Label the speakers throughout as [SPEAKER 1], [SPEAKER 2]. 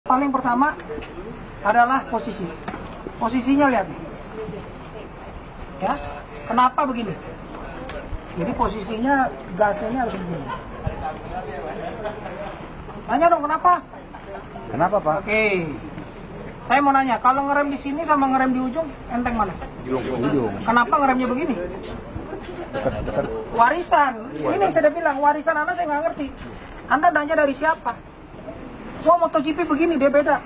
[SPEAKER 1] Paling pertama adalah posisi. Posisinya lihat nih. Ya, kenapa begini? Jadi posisinya gasnya ini harus begini. Tanya dong kenapa?
[SPEAKER 2] Kenapa, Pak?
[SPEAKER 1] Oke. Saya mau nanya, kalau ngerem di sini sama ngerem di ujung, enteng mana?
[SPEAKER 2] Ujung.
[SPEAKER 1] Kenapa ngeremnya begini? Warisan. Ini saya udah bilang, warisan Anda saya nggak ngerti. Anda nanya dari siapa? Wah, MotoGP begini, dia beda.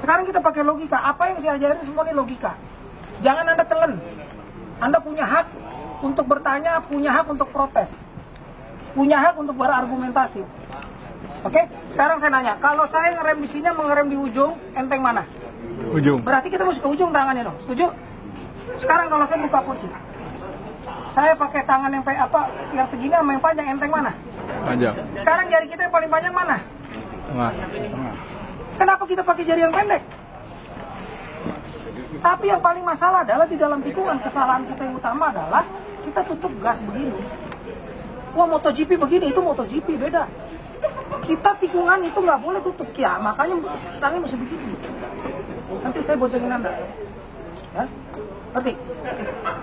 [SPEAKER 1] Sekarang kita pakai logika. Apa yang saya ajarin semua ini logika. Jangan Anda telan. Anda punya hak untuk bertanya, punya hak untuk protes. Punya hak untuk berargumentasi. Oke? Sekarang saya nanya, kalau saya ngerem di sini, mengerem di ujung, enteng mana?
[SPEAKER 2] Ujung.
[SPEAKER 1] Berarti kita mesti ke ujung tangannya dong. Setuju? Sekarang kalau saya buka kunci, saya pakai tangan yang segini sama yang panjang, enteng mana?
[SPEAKER 2] Panjang.
[SPEAKER 1] Sekarang jari kita yang paling panjang mana?
[SPEAKER 2] Tengah.
[SPEAKER 1] Kenapa kita pakai jari yang pendek? Tapi yang paling masalah adalah di dalam tikungan, kesalahan kita yang utama adalah kita tutup gas begini. Wah, MotoGP begini, itu MotoGP beda. Kita tikungan itu nggak boleh tutup ya, makanya stangnya mesti begini. Nanti saya bocorin Anda. Ya? Ngerti?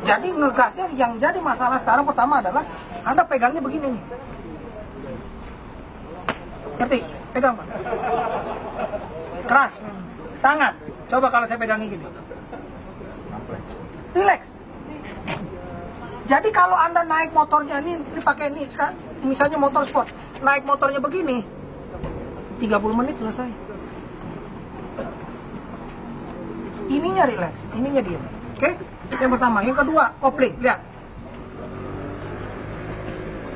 [SPEAKER 1] Jadi ngegasnya yang jadi masalah sekarang pertama adalah Anda pegangnya begini nih. Ngerti? Pegang, Pak. Keras. Sangat. Coba kalau saya pegangnya gini. Relax. Jadi kalau Anda naik motornya ini pakai ini kan, misalnya motor sport, naik motornya begini, 30 menit selesai. Ininya relax, ininya diam. Oke? Yang pertama, yang kedua, kopling. Lihat.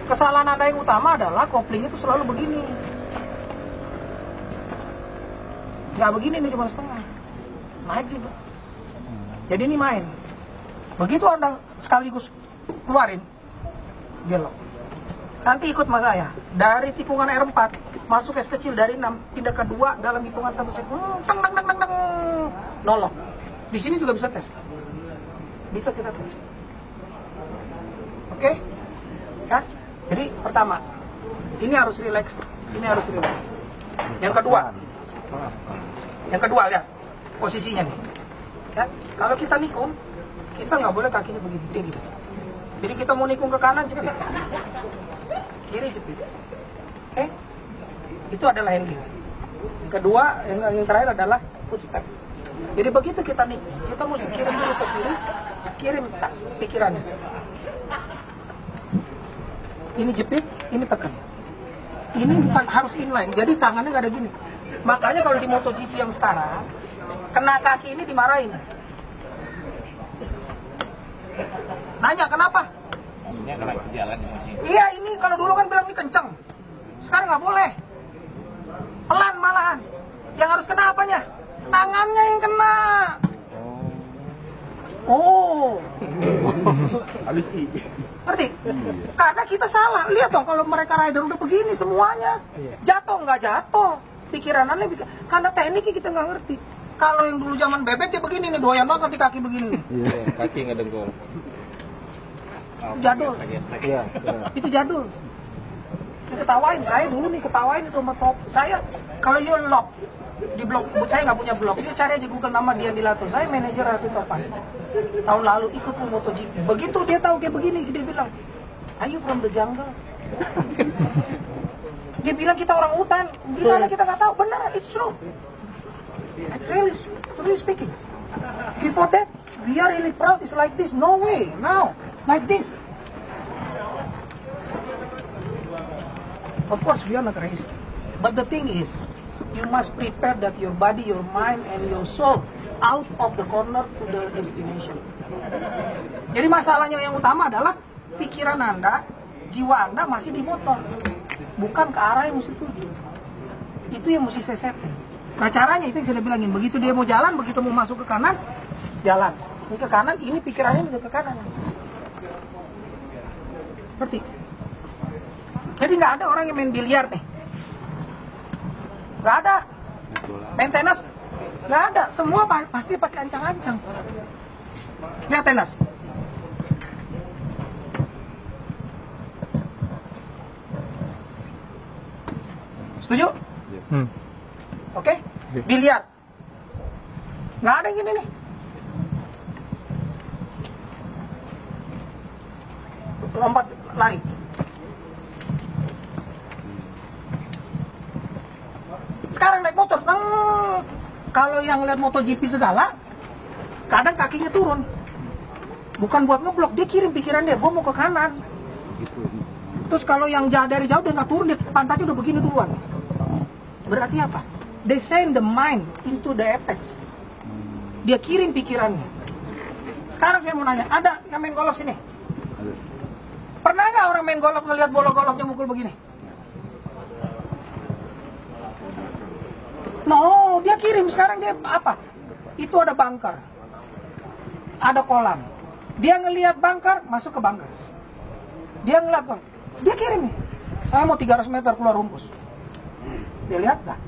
[SPEAKER 1] Kesalahan Anda yang utama adalah kopling itu selalu begini. Nggak begini nih, cuma setengah. Naik juga. Jadi ini main. Begitu Anda sekaligus keluarin, belok. Nanti ikut mas saya. Dari tikungan R4 masuk es kecil dari 6 pindah ke 2 dalam hitungan 1 second. Teng teng teng teng teng. Nolok. Di sini juga bisa tes. Bisa kita tes. Oke? Kan? Jadi pertama, ini harus relax, ini harus relax. Yang kedua lihat posisinya nih. Ya, kalau kita nikung, kita nggak boleh kakinya begini, dia gitu. Jadi kita mau nikung ke kanan jepit, kiri jepit. Oke? Itu adalah handling. Yang kedua, yang terakhir adalah footstep. Jadi begitu kita nikung, kita mesti kirim dulu ke kiri, kirim pikirannya. Ini jepit, ini tekan. Ini bukan harus inline, jadi tangannya nggak ada gini. Makanya kalau di MotoGP yang sekarang, kena kaki ini dimarahin. Nanya kenapa?
[SPEAKER 3] Maksudnya karena jalan di sini.
[SPEAKER 1] Iya, ini kalau dulu kan bilang ini kenceng. Sekarang nggak boleh. Pelan malahan. Yang harus kena apanya? Tangannya yang kena. Oh.
[SPEAKER 2] Habis I.
[SPEAKER 1] Ngerti? Karena kita salah. Lihat dong kalau mereka rider udah begini semuanya. Jatuh nggak jatuh. Pikiran aneh, karena tekniknya kita nggak ngerti. Kalau yang dulu zaman bebek dia begini nih, doyan banget kaki begini nih.
[SPEAKER 3] Iya, kaki nggak dengkul.
[SPEAKER 1] Itu jadul.
[SPEAKER 2] Iya.
[SPEAKER 1] Itu jadul. Diketawain, saya dulu nih ketawain itu sama top. Saya kalau you lock di blog, saya nggak punya blog. You cari di Google nama dia Dilato. Saya manajer Raffi Topan. Tahun lalu ikut full MotoGP. Begitu dia tahu kayak begini, dia bilang, "Are you from the jungle?" Dia bilang kita orang hutan. Gimana kita nggak tahu? Benar, it's true. It's really speaking. Before that, we are really proud. It's like this. No way. Now, like this. Of course, we are not racist. But the thing is, you must prepare that your body, your mind, and your soul out of the corner to the destination. Jadi masalahnya yang utama adalah pikiran Anda, jiwa Anda masih di motor. Bukan ke arah yang mesti tuju. Itu yang mesti saya setting. Nah caranya itu yang saya bilangin. Begitu dia mau jalan, begitu mau masuk ke kanan, jalan. Ini ke kanan, ini pikirannya udah ke kanan. Ngerti? Jadi nggak ada orang yang main biliar nih. Nggak ada. Main tenis, nggak ada. Semua pasti pakai ancang-ancang. Lihat tenis. Setuju? Oke? Biliar. Nggak ada yang gini nih. Lompat, lari. Sekarang naik motor, kalau yang lihat MotoGP segala, kadang kakinya turun. Bukan buat ngeblok, dia kirim pikiran dia, gua mau ke kanan. Terus kalau yang dari jauh dia nggak turun, dia pantatnya udah begini duluan. Berarti apa? They send the mind into the apex. Dia kirim pikirannya. Sekarang saya mau nanya, ada yang main golf sini? Pernah nggak orang main golf ngelihat bola golfnya mukul begini? No, dia kirim. Sekarang dia apa? Itu ada bunker, ada kolam. Dia ngelihat bunker, masuk ke bunker. Dia ngelihat bunker, dia kirim nih. Saya mau 300 meter keluar rumpus. Dia lihat nggak?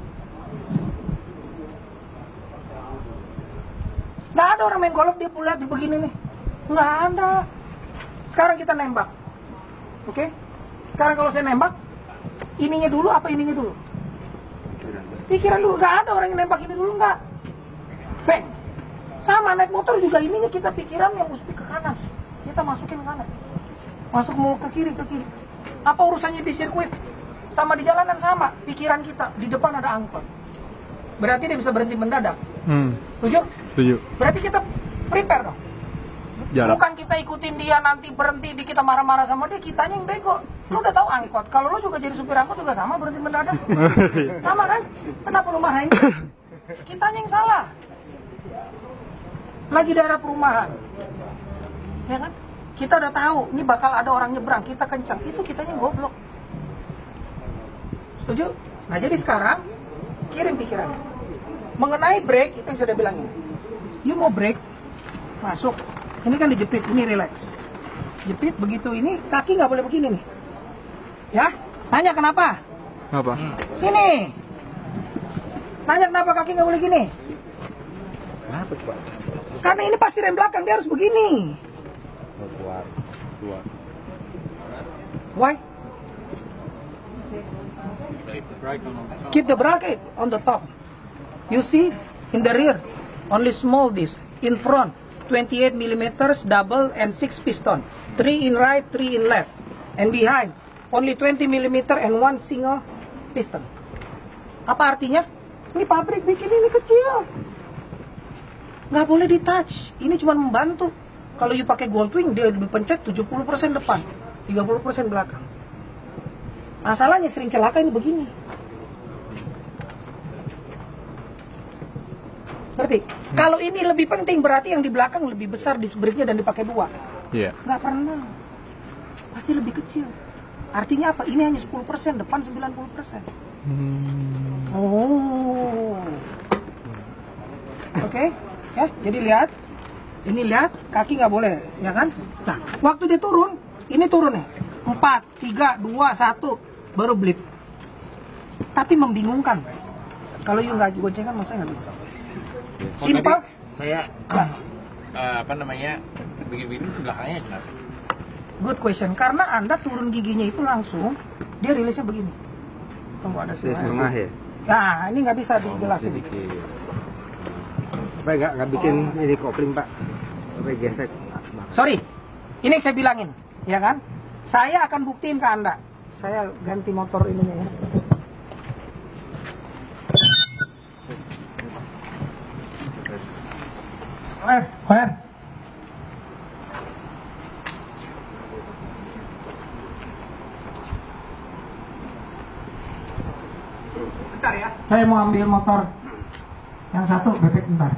[SPEAKER 1] Nggak ada orang main golf dia lihat di begini nih. Nggak ada. Sekarang kita nembak. Oke? Sekarang kalau saya nembak, ininya dulu apa ininya dulu? Pikiran dulu. Nggak ada orang yang nembak ini dulu, nggak. Bang. Sama naik motor juga ininya kita pikiran yang mesti ke kanan. Kita masukin ke kanan. Masuk mau ke kiri, ke kiri. Apa urusannya di sirkuit? Sama di jalanan sama. Pikiran kita. Di depan ada angkot. Berarti dia bisa berhenti mendadak. Setuju?
[SPEAKER 2] Setuju.
[SPEAKER 1] Berarti kita prepare dong.
[SPEAKER 2] Jarak.
[SPEAKER 1] Bukan kita ikutin dia nanti berhenti di kita marah-marah sama dia, kitanya yang bego. Lu udah tahu angkot. Kalau lu juga jadi supir angkot juga sama berhenti mendadak. Sama kan? Kenapa lu marahin? Kitanya yang salah. Lagi daerah perumahan. Ya kan? Kita udah tahu ini bakal ada orang nyebrang, kita kencang. Itu kitanya yang goblok. Setuju? Nah, jadi sekarang kirim pikirannya. Mengenai break, itu yang sudah bilangin. You mau break, masuk. Ini kan dijepit, ini relax. Jepit begitu ini, kaki nggak boleh begini nih. Ya, tanya kenapa?
[SPEAKER 2] Apa?
[SPEAKER 1] Sini. Tanya kenapa kaki nggak boleh gini?
[SPEAKER 2] Kenapa, Pak?
[SPEAKER 1] Karena ini pasti rem belakang, dia harus begini.
[SPEAKER 2] Keluar.
[SPEAKER 1] Why? Keep the bracket on the top. You see, in the rear, only small disc. In front, 28 millimeters double and 6 piston. 3 in right, 3 in left. And behind, only 20 millimeter and 1 single piston. Apa artinya? Ini pabrik bikin ini kecil. Nggak boleh di touch. Ini cuma membantu. Kalau you pakai Goldwing, dia dipencet 70% depan, 30% belakang. Masalahnya sering celaka ini begini. Berarti kalau ini lebih penting berarti yang di belakang lebih besar disc brake-nya dan dipakai 2.
[SPEAKER 2] Iya.
[SPEAKER 1] Nggak pernah. Pasti lebih kecil. Artinya apa? Ini hanya 10%, depan 90%. Oh. Oke. Ya, jadi lihat. Ini lihat, kaki nggak boleh, ya kan? Nah, waktu dia turun, ini turun nih. 4, 3, 2, 1, baru blip. Tapi membingungkan. Kalau you nggak goncengan, masa nggak bisa. Simpel.
[SPEAKER 3] Saya begini-begini belakangnya kenapa?
[SPEAKER 1] Good question. Karena Anda turun giginya itu langsung, dia rilisnya begini. Tunggu ada
[SPEAKER 2] Setengah ya?
[SPEAKER 1] Nah, ini nggak bisa dijelasin.
[SPEAKER 4] Pak, nggak bikin ini kopling, Pak. Sampai gesek.
[SPEAKER 1] Sorry, ini yang saya bilangin, ya kan? Saya akan buktiin ke Anda. Saya ganti motor ininya ya. Where? Bentar ya. Saya mau ambil motor yang satu, bebek bentar.